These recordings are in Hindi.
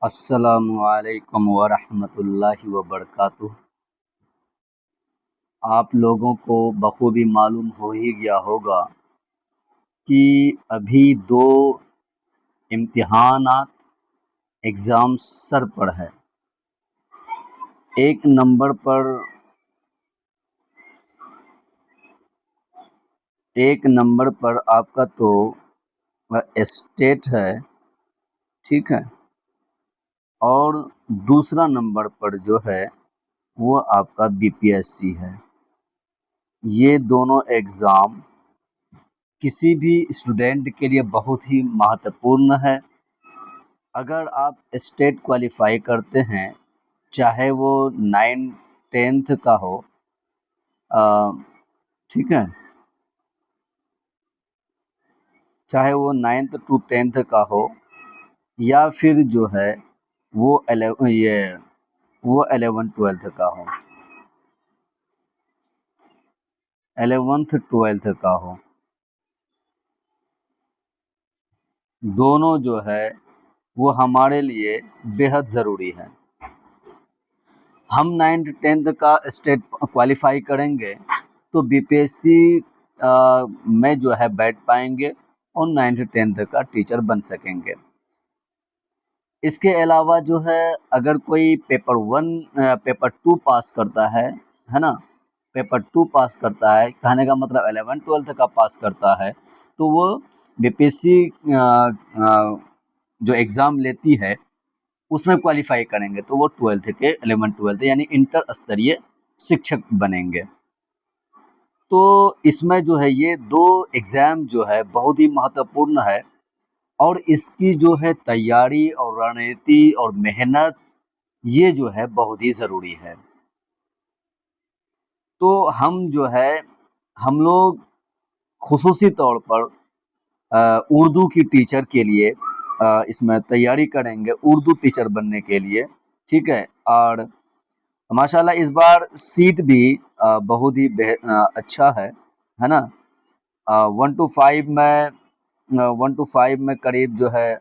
अस्सलामुअलैकुम वरहमतुल्लाहि वबरकातुह। आप लोगों को बखूबी मालूम हो ही गया होगा कि अभी दो इम्तिहानात एग्ज़ाम सर पर है। एक नंबर पर आपका तो स्टेट है, ठीक है, और दूसरा नंबर पर जो है वो आपका बीपीएससी है। ये दोनों एग्ज़ाम किसी भी स्टूडेंट के लिए बहुत ही महत्वपूर्ण है। अगर आप स्टेट क्वालिफाई करते हैं, चाहे वो 9th 10th का हो, ठीक है, चाहे वो 9th to 10th का हो या फिर जो है वो 11th 12th का हो, 11th 12th का हो, दोनों जो है वो हमारे लिए बेहद ज़रूरी है। हम 9th 10th का स्टेट क्वालिफाई करेंगे तो बीपीएससी में जो है बैठ पाएंगे और 9th 10th का टीचर बन सकेंगे। इसके अलावा जो है अगर कोई पेपर 2 पास करता है ना, पेपर 2 पास करता है, कहने का मतलब 11 12 का पास करता है, तो वो बीपीएससी जो एग्ज़ाम लेती है उसमें क्वालिफाई करेंगे तो वो 12th के 11 12 यानी इंटर स्तरीय शिक्षक बनेंगे। तो इसमें जो है ये दो एग्ज़ाम जो है बहुत ही महत्वपूर्ण है और इसकी जो है तैयारी और रणनीति और मेहनत ये जो है बहुत ही ज़रूरी है। तो हम लोग खुसूसी तौर पर उर्दू की टीचर के लिए इसमें तैयारी करेंगे, उर्दू टीचर बनने के लिए, ठीक है। और माशाल्लाह इस बार सीट भी बहुत ही अच्छा है ना। 1 to 5 में करीब जो है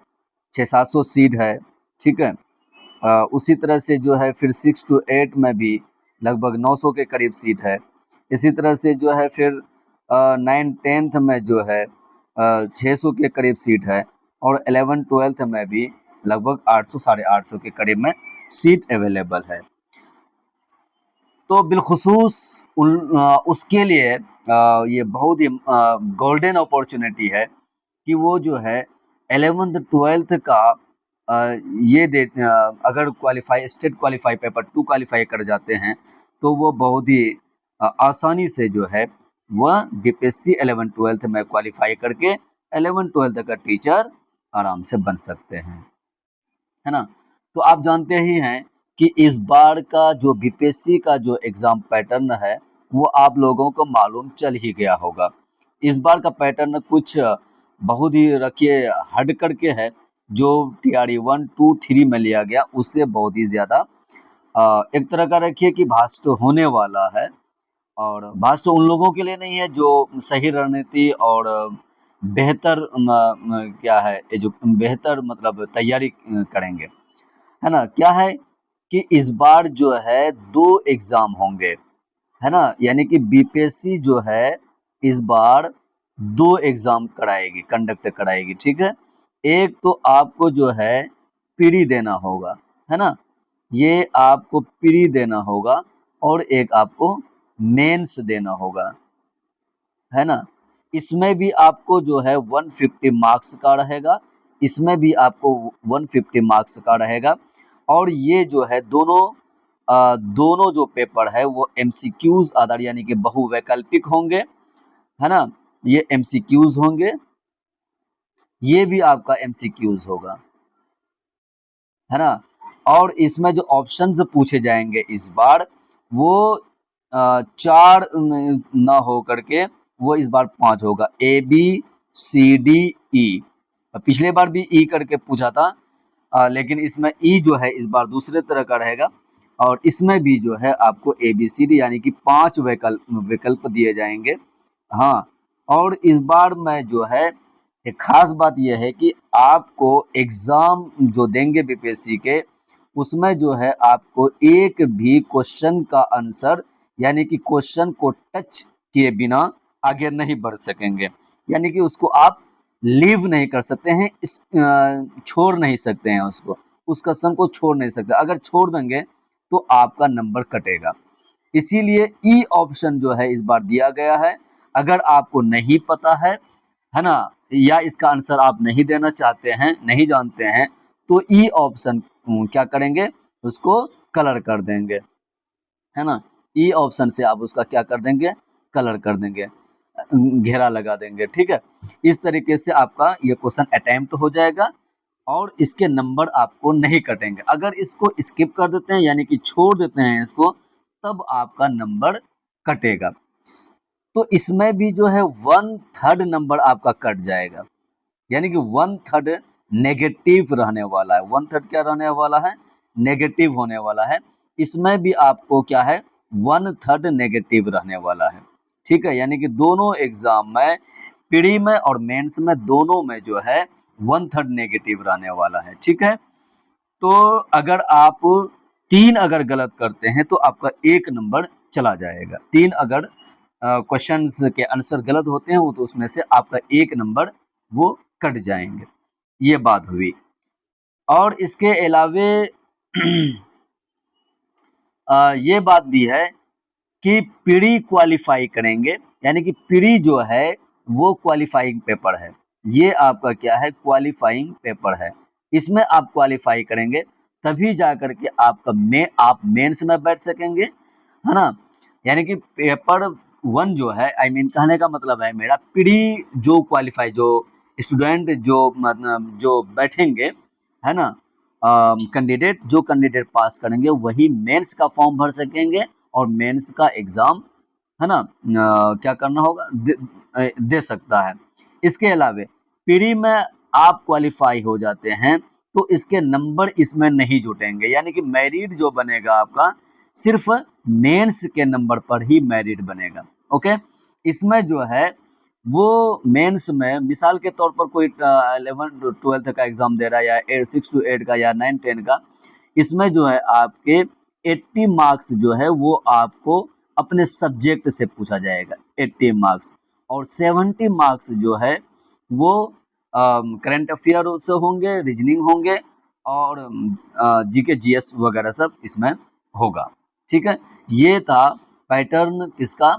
600-700 सीट है, ठीक है। उसी तरह से जो है फिर 6 to 8 में भी लगभग 900 के करीब सीट है। इसी तरह से जो है फिर 9 10th में जो है 600 के करीब सीट है और 11 12th में भी लगभग 800 850 के करीब में सीट अवेलेबल है। तो बिलखुसूस उसके लिए ये बहुत ही गोल्डन अपॉर्चुनिटी है कि वो जो है 11th 12th का अगर स्टेट क्वालिफाई पेपर 2 क्वालिफाई कर जाते हैं तो वो बहुत ही आसानी से जो है वह बीपीएससी 11 12th में क्वालिफाई करके 11 12th का टीचर आराम से बन सकते हैं, है ना। तो आप जानते ही हैं कि इस बार का जो बीपीएससी का जो एग्ज़ाम पैटर्न है वो आप लोगों को मालूम चल ही गया होगा। इस बार का पैटर्न कुछ बहुत ही रखिए हट करके है, जो टीआरई 1 2 3 में लिया गया उससे बहुत ही ज़्यादा एक तरह का रखिए कि भास्ट होने वाला है। और भास्ट उन लोगों के लिए नहीं है जो सही रणनीति और बेहतर क्या है ये जो बेहतर मतलब तैयारी करेंगे, है ना। क्या है कि इस बार जो है 2 एग्ज़ाम होंगे, है ना, यानी कि बीपीएससी जो है इस बार 2 एग्ज़ाम कंडक्ट कराएगी, ठीक है। एक तो आपको जो है प्री देना होगा, है ना, ये आपको प्री देना होगा और एक आपको मेंस देना होगा, है ना। इसमें भी आपको जो है 150 मार्क्स का रहेगा, इसमें भी आपको 150 मार्क्स का रहेगा। और ये जो है दोनों जो पेपर है वो एमसीक्यूज आधार यानी कि बहुवैकल्पिक होंगे, है ना। ये एमसीक्यूज होंगे, ये भी आपका एमसीक्यूज होगा, है ना। और इसमें जो ऑप्शंस पूछे जाएंगे इस बार वो 4 न हो करके वो इस बार 5 होगा, A B C D E. पिछले बार भी ई करके पूछा था, लेकिन इसमें ई जो है इस बार दूसरे तरह का रहेगा। और इसमें भी जो है आपको ए बी सी डी यानी कि 5 विकल्प दिए जाएंगे, हाँ। और इस बार में जो है एक खास बात यह है कि आपको एग्जाम जो देंगे बीपीएससी के, उसमें जो है आपको एक भी क्वेश्चन का आंसर यानी कि क्वेश्चन को टच किए बिना आगे नहीं बढ़ सकेंगे, यानी कि उसको आप लीव नहीं कर सकते हैं, छोड़ नहीं सकते हैं उसको, उस क्वेश्चन को छोड़ नहीं सकते। अगर छोड़ देंगे तो आपका नंबर कटेगा। इसीलिए ई ऑप्शन जो है इस बार दिया गया है। अगर आपको नहीं पता है ना, या इसका आंसर आप नहीं देना चाहते हैं, नहीं जानते हैं, तो ई ऑप्शन क्या करेंगे, उसको कलर कर देंगे, है ना। ई ऑप्शन से आप उसका क्या कर देंगे, कलर कर देंगे, घेरा लगा देंगे, ठीक है। इस तरीके से आपका ये क्वेश्चन अटेम्प्ट हो जाएगा और इसके नंबर आपको नहीं कटेंगे। अगर इसको स्किप कर देते हैं यानी कि छोड़ देते हैं इसको, तब आपका नंबर कटेगा। तो इसमें भी जो है 1/3 नंबर आपका कट जाएगा, यानी कि 1/3 नेगेटिव रहने वाला है। 1/3 क्या रहने वाला है, नेगेटिव होने वाला है। इसमें भी आपको क्या है, 1/3 नेगेटिव रहने वाला है, ठीक है। यानी कि दोनों एग्जाम में, प्री में और मेंस में, दोनों में जो है 1/3 नेगेटिव रहने वाला है, ठीक है। तो अगर आप 3 अगर गलत करते हैं तो आपका 1 नंबर चला जाएगा। 3 अगर क्वेश्चंस के आंसर गलत होते हैं तो उसमें से आपका 1 नंबर वो कट जाएंगे। ये बात हुई। और इसके अलावे ये बात भी है कि प्री क्वालिफाई करेंगे, यानी कि प्री जो है वो क्वालिफाइंग पेपर है। ये आपका क्या है, क्वालिफाइंग पेपर है। इसमें आप क्वालिफाई करेंगे तभी जा करके आप मेंस में बैठ सकेंगे, है ना। यानी कि पेपर 1 जो है, आई मीन कहने का मतलब है मेरा, प्री जो क्वालिफाई, जो स्टूडेंट जो मतलब जो बैठेंगे, है ना, कैंडिडेट पास करेंगे वही मेंस का फॉर्म भर सकेंगे और मेंस का एग्जाम, है ना, क्या करना होगा, दे सकता है। इसके अलावे प्री में आप क्वालिफाई हो जाते हैं तो इसके नंबर इसमें नहीं जुटेंगे, यानी कि मेरिट जो बनेगा आपका सिर्फ मेंस के नंबर पर ही मेरिट बनेगा। ओके, इसमें जो है वो मेंस में मिसाल के तौर पर कोई 11-12 का एग्जाम दे रहा है, या 6 to 8 का या 9-10 का, इसमें जो है आपके 80 मार्क्स जो है वो आपको अपने सब्जेक्ट से पूछा जाएगा, 80 मार्क्स, और 70 मार्क्स जो है वो करंट अफेयर से होंगे, रीजनिंग होंगे, और जीके जीएस वगैरह सब इसमें होगा, ठीक है। ये था पैटर्न किसका,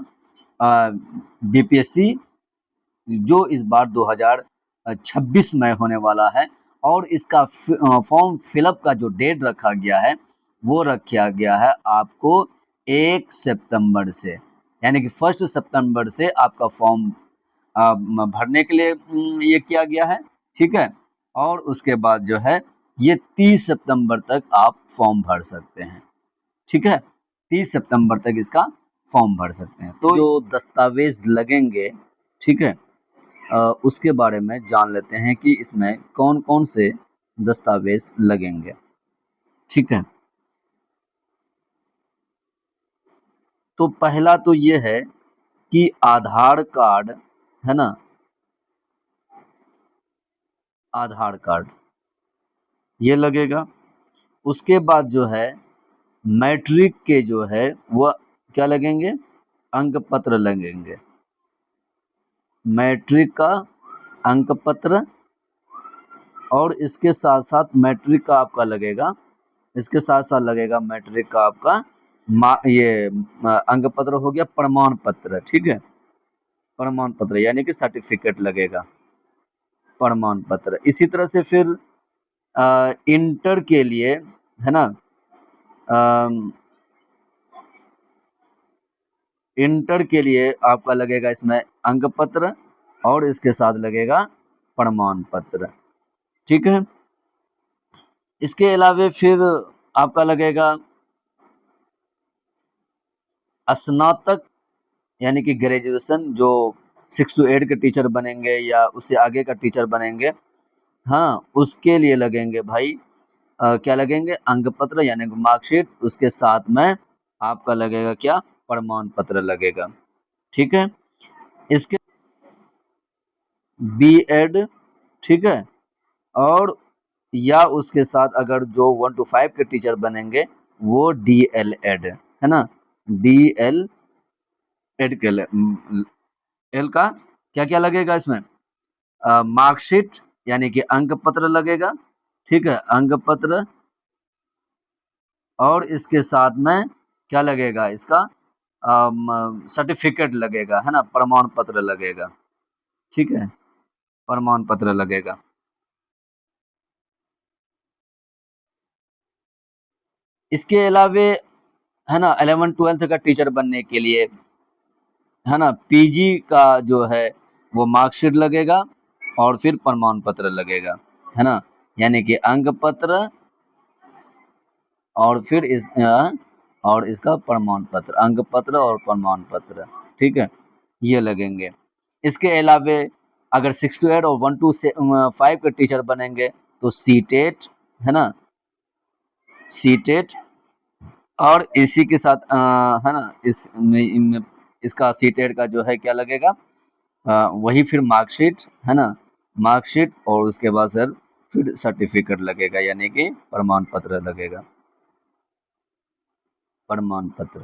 बीपीएससी जो इस बार 2026 में होने वाला है। और इसका फॉर्म फिलअप का जो डेट रखा गया है वो रखा गया है आपको 1 सितंबर से, यानी कि 1 सितंबर से आपका फॉर्म भरने के लिए ये किया गया है, ठीक है। और उसके बाद जो है ये 30 सितंबर तक आप फॉर्म भर सकते हैं, ठीक है। 30 सितंबर तक इसका फॉर्म भर सकते हैं। तो जो दस्तावेज लगेंगे, ठीक है, उसके बारे में जान लेते हैं कि इसमें कौन कौन से दस्तावेज लगेंगे, ठीक है। तो पहला तो ये है कि आधार कार्ड, है ना, आधार कार्ड ये लगेगा। उसके बाद जो है मैट्रिक के जो है वो क्या लगेंगे, अंक पत्र लगेंगे, मैट्रिक का अंक पत्र। और इसके साथ साथ मैट्रिक का आपका लगेगा, इसके साथ साथ लगेगा मैट्रिक का आपका ये अंक पत्र हो गया, प्रमाण पत्र, ठीक है, प्रमाण पत्र यानी कि सर्टिफिकेट लगेगा, प्रमाण पत्र। इसी तरह से फिर इंटर के लिए, है ना, इंटर के लिए आपका लगेगा इसमें अंक पत्र और इसके साथ लगेगा प्रमाण पत्र, ठीक है। इसके अलावे फिर आपका लगेगा स्नातक यानी कि ग्रेजुएशन, जो 6 to 8 के टीचर बनेंगे या उससे आगे का टीचर बनेंगे, हाँ, उसके लिए लगेंगे भाई क्या लगेंगे, अंक पत्र यानी कि मार्कशीट, उसके साथ में आपका लगेगा क्या, प्रमाण पत्र लगेगा, ठीक है। इसके बीएड ठीक है। और या उसके साथ अगर जो 1 to 5 के टीचर बनेंगे वो DL एड है ना, DL एड के एल का क्या क्या लगेगा इसमें, मार्कशीट यानी कि अंक पत्र लगेगा, ठीक है, अंक पत्र, और इसके साथ में क्या लगेगा इसका, सर्टिफिकेट लगेगा, है ना, प्रमाण पत्र लगेगा, ठीक है, प्रमाण पत्र लगेगा। इसके अलावे है ना 11-12 का टीचर बनने के लिए है ना पीजी का जो है वो मार्कशीट लगेगा और फिर प्रमाण पत्र लगेगा, है ना, यानी कि अंक पत्र और फिर और इसका प्रमाण पत्र, अंक पत्र और प्रमाण पत्र, ठीक है, ये लगेंगे। इसके अलावे अगर 6 to 8 और 1 to 5 के टीचर बनेंगे तो सीटेट, है ना, सीटेट, और इसी के साथ है ना इसका सीटेट का जो है क्या लगेगा, वही फिर मार्कशीट, है ना, मार्कशीट, और उसके बाद सर फिर सर्टिफिकेट लगेगा यानी कि प्रमाण पत्र लगेगा, प्रमाण पत्र,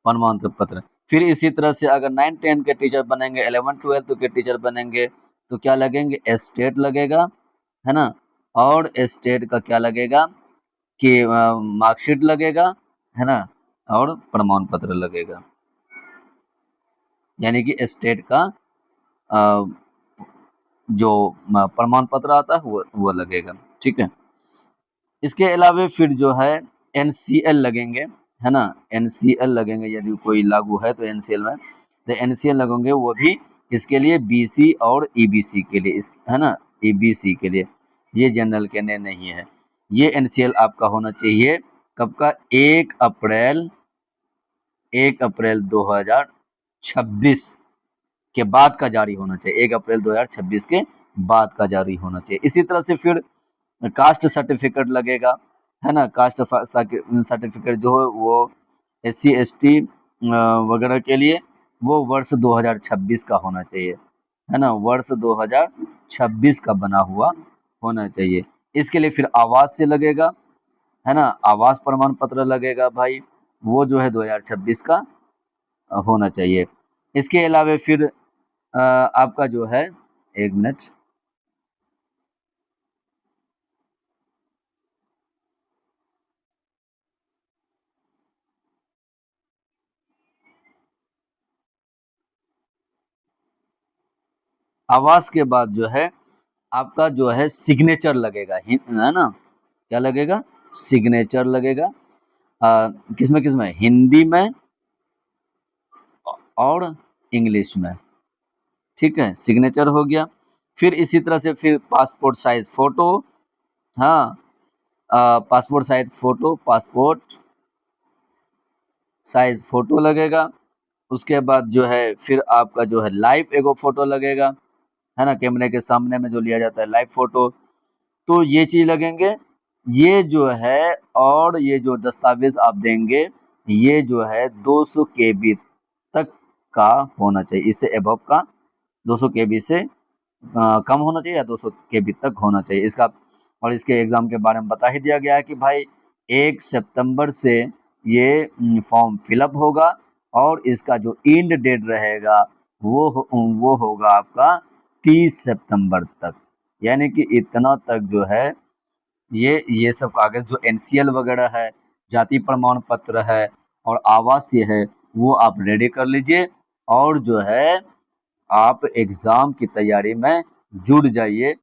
प्रमाण पत्र। फिर इसी तरह से अगर 9-10 के टीचर बनेंगे, 11-12 के टीचर बनेंगे तो क्या लगेंगे, स्टेट लगेगा, है ना, और स्टेट का क्या लगेगा कि मार्कशीट लगेगा, है ना, और प्रमाण पत्र लगेगा, यानी कि स्टेट का जो प्रमाण पत्र आता है वो लगेगा, ठीक है। इसके अलावे फिर जो है NCL लगेंगे, है ना, NCL लगेंगे, यदि कोई लागू है तो NCL में तो NCL लगेंगे, वो भी इसके लिए BC और EBC के लिए, है ना, EBC के लिए, ये जनरल के लिए नहीं है। ये NCL आपका होना चाहिए कब का, 1 अप्रैल 2026 के बाद का जारी होना चाहिए, 1 अप्रैल 2026 के बाद का जारी होना चाहिए। इसी तरह से फिर कास्ट सर्टिफिकेट लगेगा, है ना, कास्ट सर्टिफिकेट जो है वो SC ST वगैरह के लिए वो वर्ष 2026 का होना चाहिए, है ना, वर्ष 2026 का बना हुआ होना चाहिए। इसके लिए फिर आवास से लगेगा, है ना, आवास प्रमाण पत्र लगेगा भाई, वो जो है 2026 का होना चाहिए। इसके अलावे फिर आपका जो है, एक मिनट, आवास के बाद जो है आपका जो है सिग्नेचर लगेगा, है ना, क्या लगेगा, सिग्नेचर लगेगा, किसमें किसमें, हिंदी में और इंग्लिश में, ठीक है, सिग्नेचर हो गया। फिर इसी तरह से फिर पासपोर्ट साइज फोटो, हाँ, passport size photo, passport size photo लगेगा। उसके बाद जो है फिर आपका जो है लाइव एगो फोटो लगेगा, है ना, कैमरे के सामने में जो लिया जाता है लाइव फोटो, तो ये चीज लगेंगे, ये जो है, और ये जो दस्तावेज आप देंगे ये जो है 200 KB तक का होना चाहिए, इससे एबव का 200 KB से कम होना चाहिए या 200 KB तक होना चाहिए इसका। और इसके एग्जाम के बारे में बता ही दिया गया है कि भाई 1 सितंबर से ये फॉर्म फिलअप होगा और इसका जो एंड डेट रहेगा वो होगा आपका 30 सितंबर तक, यानी कि इतना तक जो है ये सब कागज जो NCL वगैरह है, जाति प्रमाण पत्र है और आवासीय है वो आप रेडी कर लीजिए और जो है आप एग्जाम की तैयारी में जुट जाइए।